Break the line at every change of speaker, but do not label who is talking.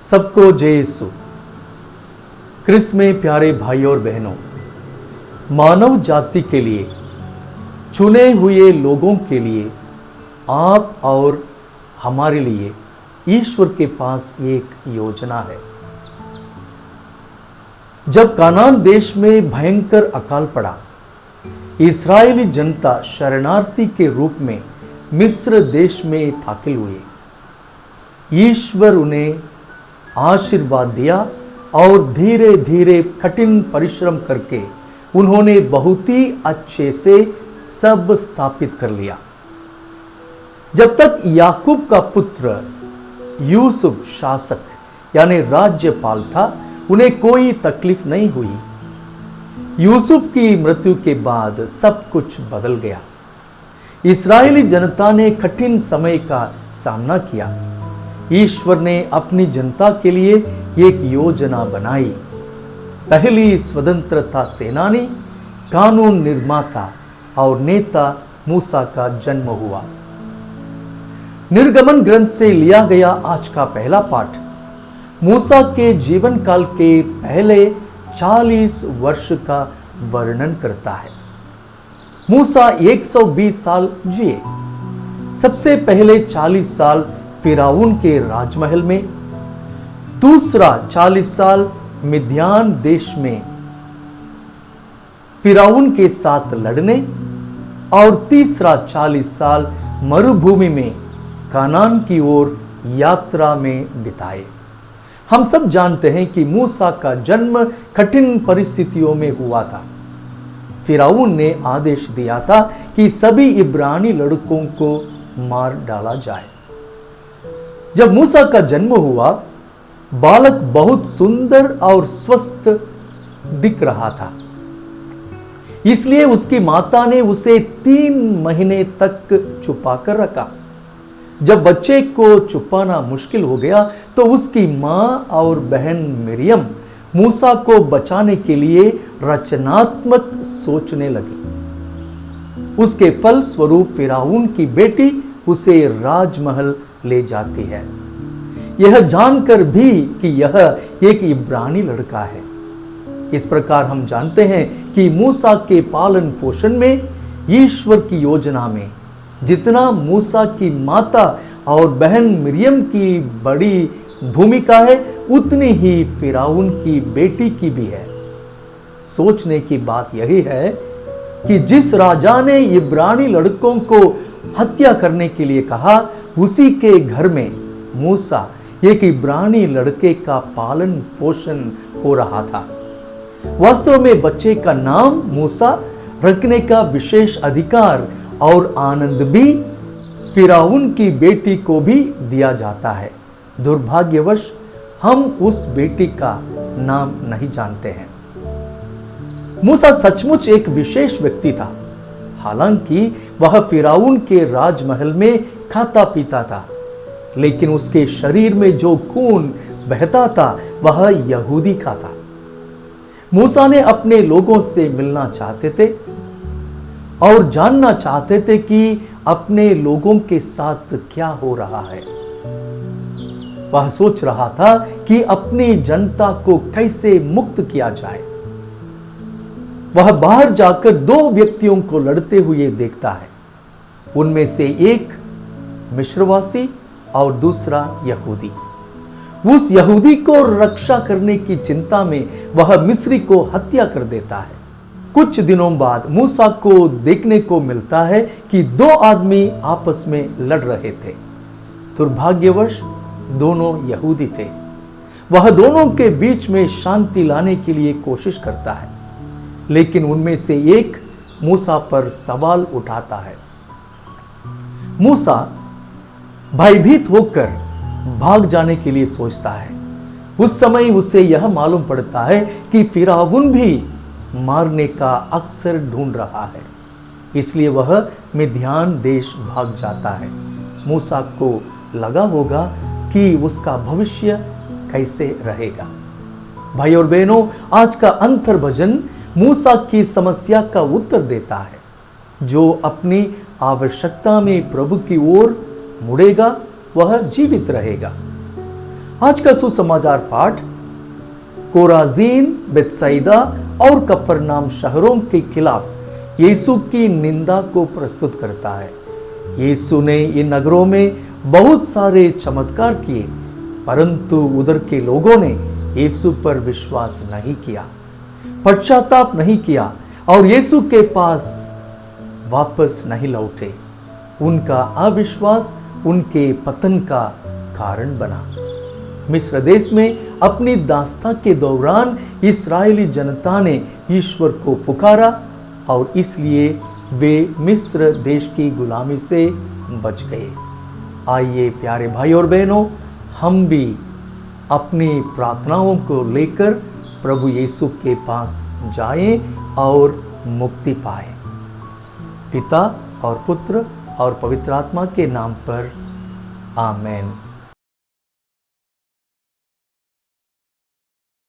सबको जय यीशु। क्रिस में प्यारे भाई और बहनों, मानव जाति के लिए, चुने हुए लोगों के लिए, आप और हमारे लिए ईश्वर के पास एक योजना है। जब कानान देश में भयंकर अकाल पड़ा, इस्राएली जनता शरणार्थी के रूप में मिस्र देश में दाखिल हुए। ईश्वर उन्हें आशीर्वाद दिया और धीरे धीरे कठिन परिश्रम करके उन्होंने बहुत ही अच्छे से सब स्थापित कर लिया। जब तक याकूब का पुत्र यूसुफ शासक यानी राज्यपाल था, उन्हें कोई तकलीफ नहीं हुई। यूसुफ की मृत्यु के बाद सब कुछ बदल गया। इस्राएली जनता ने कठिन समय का सामना किया। ईश्वर ने अपनी जनता के लिए एक योजना बनाई। पहली स्वतंत्रता सेनानी, कानून निर्माता और नेता मूसा का जन्म हुआ। निर्गमन ग्रंथ से लिया गया आज का पहला पाठ मूसा के जीवन काल के पहले 40 वर्ष का वर्णन करता है। मूसा 120 साल जिए। सबसे पहले 40 साल फिरौन के राजमहल में, दूसरा 40 साल मिद्यान देश में फिरौन के साथ लड़ने और तीसरा 40 साल मरुभूमि में कानान की ओर यात्रा में बिताए। हम सब जानते हैं कि मूसा का जन्म कठिन परिस्थितियों में हुआ था। फिरौन ने आदेश दिया था कि सभी इब्रानी लड़कों को मार डाला जाए। जब मूसा का जन्म हुआ, बालक बहुत सुंदर और स्वस्थ दिख रहा था। इसलिए उसकी माता ने उसे 3 महीने तक छुपा कर रखा। जब बच्चे को छुपाना मुश्किल हो गया तो उसकी मां और बहन मिरियम मूसा को बचाने के लिए रचनात्मक सोचने लगी। उसके फल स्वरूप फिरौन की बेटी उसे राजमहल ले जाती है, यह जानकर भी कि यह एक इब्रानी लड़का है। इस प्रकार हम जानते हैं कि मूसा के पालन पोषण में, ईश्वर की योजना में जितना मूसा की माता और बहन मिरियम की बड़ी भूमिका है, उतनी ही फिरौन की बेटी की भी है। सोचने की बात यही है कि जिस राजा ने इब्रानी लड़कों को हत्या करने के लिए कहा, उसी के घर में मूसा एक इब्रानी लड़के का पालन पोषण हो रहा था। वास्तव में बच्चे का नाम मूसा रखने का विशेष अधिकार और आनंद भी फिरौन की बेटी को भी दिया जाता है। दुर्भाग्यवश हम उस बेटी का नाम नहीं जानते हैं। मूसा सचमुच एक विशेष व्यक्ति था। हालांकि वह फिरौन के राजमहल में खाता पीता था, लेकिन उसके शरीर में जो खून बहता था वह यहूदी का था। मूसा ने अपने लोगों से मिलना चाहते थे और जानना चाहते थे कि अपने लोगों के साथ क्या हो रहा है। वह सोच रहा था कि अपनी जनता को कैसे मुक्त किया जाए। वह बाहर जाकर 2 व्यक्तियों को लड़ते हुए देखता है। उनमें से एक मिस्रवासी और दूसरा यहूदी। उस यहूदी को रक्षा करने की चिंता में वह मिस्री को हत्या कर देता है। कुछ दिनों बाद मूसा को देखने को मिलता है कि 2 आदमी आपस में लड़ रहे थे। दुर्भाग्यवश दोनों यहूदी थे। वह दोनों के बीच में शांति लाने के लिए कोशिश करता है, लेकिन उनमें से एक मूसा पर सवाल उठाता है। मूसा भयभीत होकर भाग जाने के लिए सोचता है। उस समय उसे यह मालूम पड़ता है कि फिरौन भी मारने का अक्सर ढूंढ रहा है, इसलिए वह मिद्यान देश भाग जाता है। मूसा को लगा होगा कि उसका भविष्य कैसे रहेगा। भाई और बहनों, आज का अंतर भजन मूसा की समस्या का उत्तर देता है। जो अपनी आवश्यकता में प्रभु की ओर मुड़ेगा वह जीवित रहेगा। आज का सुसमाचार पाठ कोराजीन, बेतसैदा और कफरनाम शहरों के खिलाफ यीशु की निंदा को प्रस्तुत करता है। यीशु ने इन नगरों में बहुत सारे चमत्कार किए, परंतु उधर के लोगों ने यीशु पर विश्वास नहीं किया, पश्चाताप नहीं किया और यीशु के पास वापस नहीं लौटे। उनका अविश्वास उनके पतन का कारण बना। मिस्र देश में अपनी दास्ता के दौरान इस्राएली जनता ने ईश्वर को पुकारा और इसलिए वे मिस्र देश की गुलामी से बच गए। आइए प्यारे भाई और बहनों, हम भी अपनी प्रार्थनाओं को लेकर प्रभु यीशु के पास जाएं और मुक्ति पाएं। पिता और पुत्र और पवित्र आत्मा के नाम पर आमेन।